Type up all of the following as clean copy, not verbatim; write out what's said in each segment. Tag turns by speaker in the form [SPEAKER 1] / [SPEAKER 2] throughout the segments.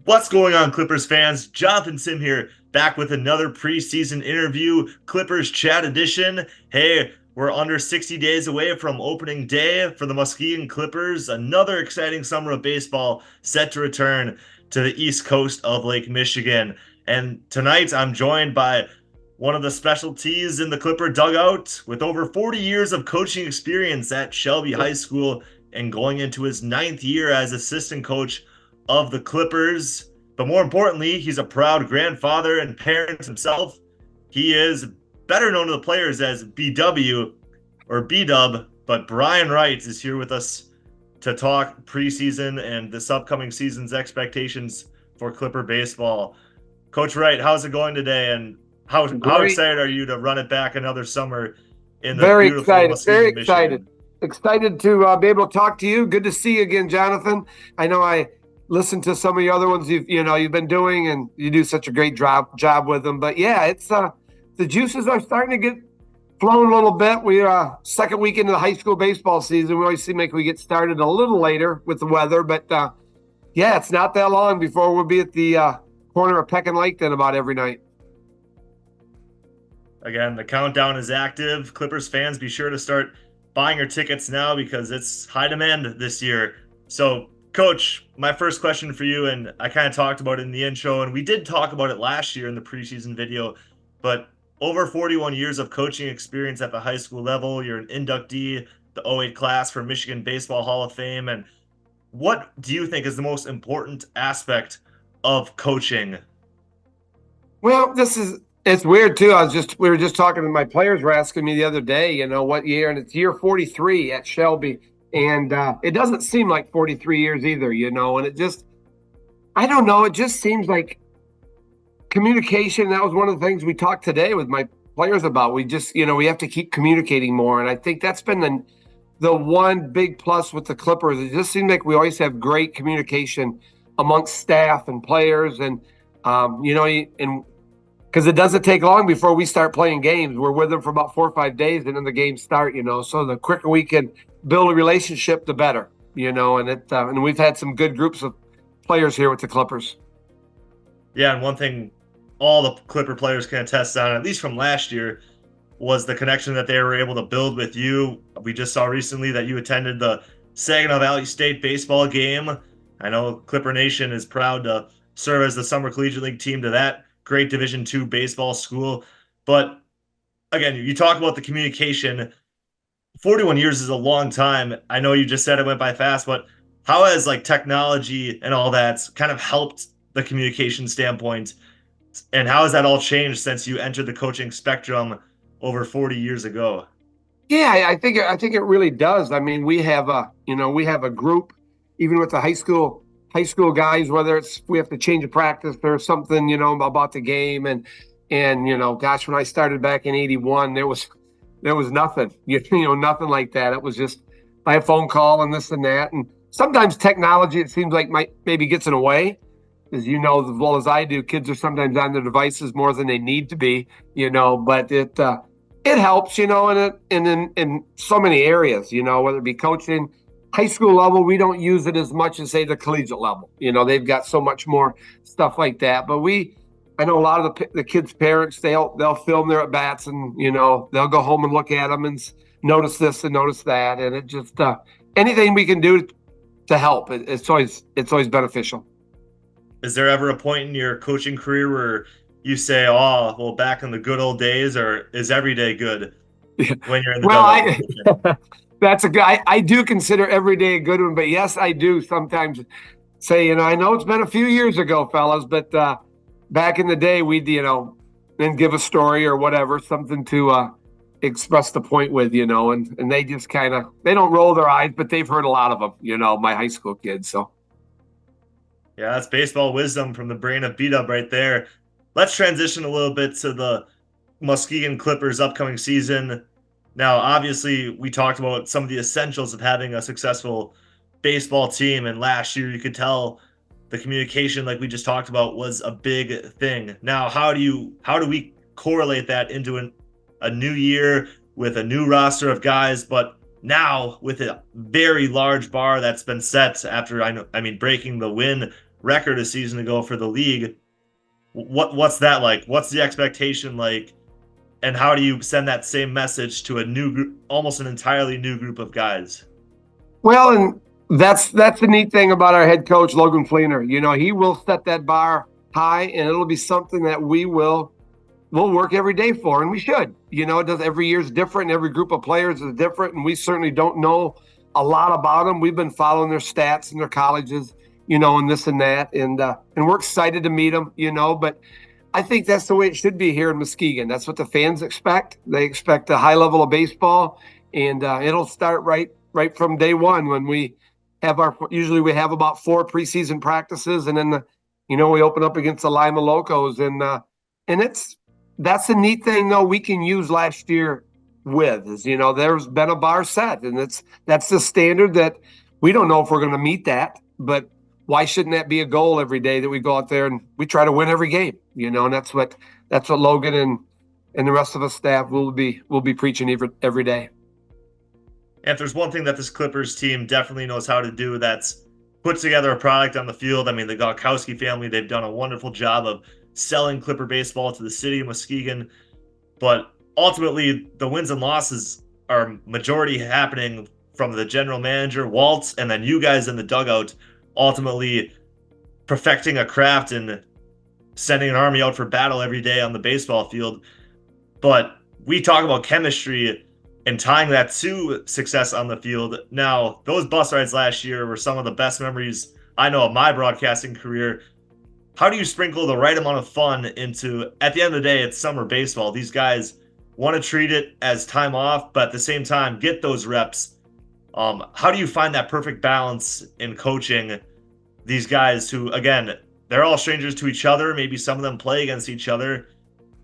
[SPEAKER 1] What's going on, Clippers fans? Jonathan Timm here, back with another preseason interview, Clippers Chat Edition. Hey, we're under 60 days away from opening day for the Muskegon Clippers. Another exciting summer of baseball set to return to the east coast of Lake Michigan. And tonight I'm joined by one of the specialties in the Clipper dugout with over 40 years of coaching experience at Shelby High School and going into his ninth year as assistant coach of the Clippers. But more importantly, he's a proud grandfather and parent himself. He is better known to the players as BW or B-Dub, but Brian Wright is here with us to talk preseason and this upcoming season's expectations for Clipper baseball. Coach Wright, how's it going today? And how
[SPEAKER 2] Great.
[SPEAKER 1] excited are you to run it back another summer in the
[SPEAKER 2] Very
[SPEAKER 1] beautiful
[SPEAKER 2] excited. Very
[SPEAKER 1] Muskegon,
[SPEAKER 2] excited.
[SPEAKER 1] Michigan?
[SPEAKER 2] Excited to be able to talk to you. Good to see you again, Jonathan. I know I listened to some of your other ones you've been doing, and you do such a great job with them. But yeah, it's the juices are starting to get flowing a little bit. We are second week into the high school baseball season. We always seem like we get started a little later with the weather, but yeah, it's not that long before we'll be at the corner of Peck and Lake then about every night.
[SPEAKER 1] Again, the countdown is active. Clippers fans, be sure to start buying your tickets now because it's high demand this year. So, Coach, my first question for you, and I kind of talked about it in the intro, and we did talk about it last year in the preseason video, but over 41 years of coaching experience at the high school level. You're an inductee, the '08 class for Michigan Baseball Hall of Fame. And what do you think is the most important aspect of coaching?
[SPEAKER 2] Well, it's weird too. We were just talking to my players were asking me the other day, what year, and it's year 43 at Shelby. And it doesn't seem like 43 years either, and I don't know. It just seems like communication. That was one of the things we talked today with my players about. We just, we have to keep communicating more. And I think that's been the one big plus with the Clippers. It just seems like we always have great communication amongst staff and players. And, and because it doesn't take long before we start playing games. We're with them for about 4 or 5 days, and then the games start. So the quicker we can build a relationship, the better. And we've had some good groups of players here with the Clippers.
[SPEAKER 1] Yeah, and one thing all the Clipper players can attest on, at least from last year, was the connection that they were able to build with you. We just saw recently that you attended the Saginaw Valley State baseball game. I know Clipper Nation is proud to serve as the Summer Collegiate League team to that great Division II baseball school. But again, you talk about the communication. 41 years is a long time. I know you just said it went by fast, but how has like technology and all that kind of helped the communication standpoint? And how has that all changed since you entered the coaching spectrum over 40 years ago?
[SPEAKER 2] Yeah, I think it really does. I mean, we have a group, even with the high school guys, whether it's we have to change a practice or something, about the game. And gosh, when I started back in '81, there was nothing, nothing like that. It was just by a phone call and this and that. And sometimes technology, it seems like maybe gets in the way. As you know as well as I do, kids are sometimes on their devices more than they need to be, but it helps, in so many areas, whether it be coaching. High school level, we don't use it as much as, say, the collegiate level. They've got so much more stuff like that. But I know a lot of the kids' parents, they'll film their at-bats and, they'll go home and look at them and notice this and notice that. And it just, anything we can do to help, it's always beneficial.
[SPEAKER 1] Is there ever a point in your coaching career where you say, oh, well, back in the good old days, or is every day good when you're in the
[SPEAKER 2] Well, that's a good. I do consider every day a good one, but yes, I do sometimes say, I know it's been a few years ago, fellas, but back in the day, we'd, then give a story or whatever, something to express the point with, and they just they don't roll their eyes, but they've heard a lot of them, my high school kids. So.
[SPEAKER 1] Yeah, that's baseball wisdom from the brain of B-Dub right there. Let's transition a little bit to the Muskegon Clippers upcoming season. Now, obviously, we talked about some of the essentials of having a successful baseball team, and last year you could tell the communication, like we just talked about, was a big thing. Now, how do we correlate that into a new year with a new roster of guys, but now with a very large bar that's been set after breaking the win record a season ago for the league. What's that like? What's the expectation like? And how do you send that same message to a new group, almost an entirely new group of guys?
[SPEAKER 2] Well, and that's the neat thing about our head coach, Logan Fleener. You know, he will set that bar high, and it'll be something that we'll work every day for, and we should. You know, it does. Every year's different, and every group of players is different, and we certainly don't know a lot about them. We've been following their stats and their colleges, you know, and this and that, and we're excited to meet them, you know. But I think that's the way it should be here in Muskegon. That's what the fans expect. They expect a high level of baseball, and it'll start right from day one when we have usually we have about 4 preseason practices, and then we open up against the Lima Locos, and that's the neat thing though we can use last year with is, you know, there's been a bar set, and that's the standard that we don't know if we're going to meet that, but why shouldn't that be a goal every day that we go out there and we try to win every game, you know? And that's what Logan and the rest of the staff will be preaching every day.
[SPEAKER 1] And if there's one thing that this Clippers team definitely knows how to do, that's put together a product on the field. I mean, the Gawkowski family, they've done a wonderful job of selling Clipper baseball to the city of Muskegon. But ultimately, the wins and losses are majority happening from the general manager, Walt, and then you guys in the dugout, ultimately perfecting a craft and sending an army out for battle every day on the baseball field. But we talk about chemistry and tying that to success on the field. Now, those bus rides last year were some of the best memories I know of my broadcasting career. How do you sprinkle the right amount of fun into, at the end of the day, it's summer baseball. These guys want to treat it as time off, but at the same time, get those reps. How do you find that perfect balance in coaching these guys who, again, they're all strangers to each other. Maybe some of them play against each other,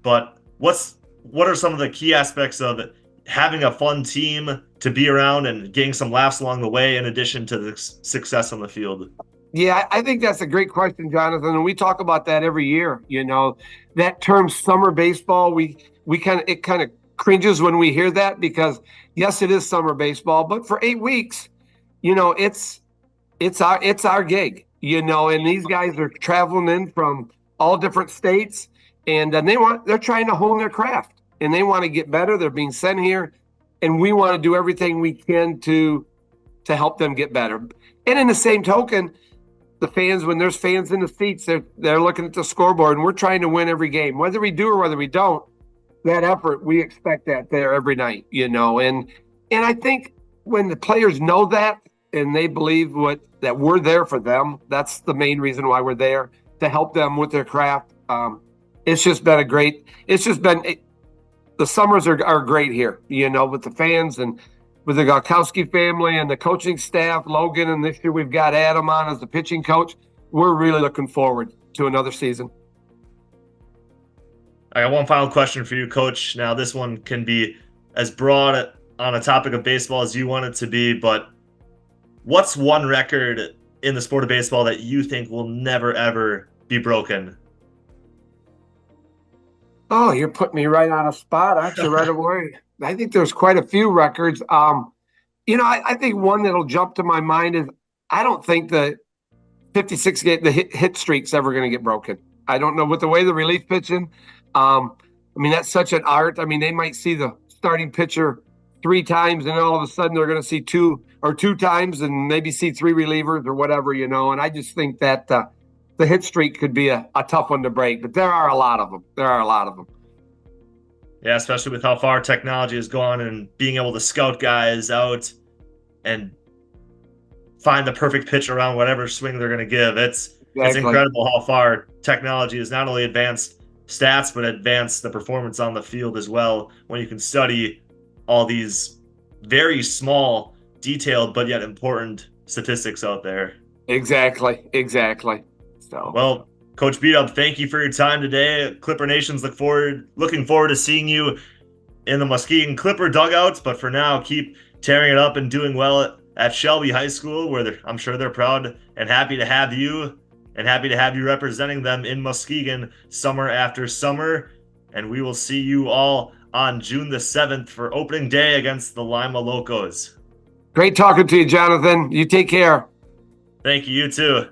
[SPEAKER 1] but what are some of the key aspects of having a fun team to be around and getting some laughs along the way in addition to the success on the field?
[SPEAKER 2] Yeah, I think that's a great question, Jonathan. And we talk about that every year. You know, that term summer baseball, it kind of cringes when we hear that because yes, it is summer baseball, but for 8 weeks, you know, it's our gig, you know, and these guys are traveling in from all different states, and they're trying to hone their craft and they want to get better. They're being sent here, and we want to do everything we can to help them get better. And in the same token, the fans, when there's fans in the seats, they're looking at the scoreboard, and we're trying to win every game, whether we do or whether we don't. That effort, we expect that there every night, you know. And I think when the players know that and they believe that we're there for them, that's the main reason why we're there, to help them with their craft. It's just been the summers are great here, you know, with the fans and with the Gawkowski family and the coaching staff, Logan, and this year we've got Adam on as the pitching coach. We're really looking forward to another season.
[SPEAKER 1] I got one final question for you, Coach. Now, this one can be as broad on a topic of baseball as you want it to be, but what's one record in the sport of baseball that you think will never, ever be broken?
[SPEAKER 2] Oh, you're putting me right on a spot, aren't you, right away? I think there's quite a few records. You know, I think one that'll jump to my mind is I don't think the 56 game the hit streak's ever going to get broken. I don't know with the way the relief pitching. I mean, that's such an art. I mean, they might see the starting pitcher 3 times, and all of a sudden they're going to see 2 times, and maybe see 3 relievers or whatever, you know. And I just think that the hit streak could be a tough one to break, but there are a lot of them.
[SPEAKER 1] Yeah, especially with how far technology has gone and being able to scout guys out and find the perfect pitch around whatever swing they're going to give. It's incredible how far technology has not only advanced stats, but advanced the performance on the field as well, when you can study all these very small, detailed, but yet important statistics out there.
[SPEAKER 2] Exactly. So,
[SPEAKER 1] well, Coach Beat-Up, thank you for your time today. Clipper Nation's looking forward to seeing you in the Muskegon Clipper dugouts. But for now, keep tearing it up and doing well at Shelby High School, where I'm sure they're proud and happy to have you representing them in Muskegon summer after summer. And we will see you all on June the 7th for opening day against the Lima Locos.
[SPEAKER 2] Great talking to you, Jonathan. You take care.
[SPEAKER 1] Thank you. You too.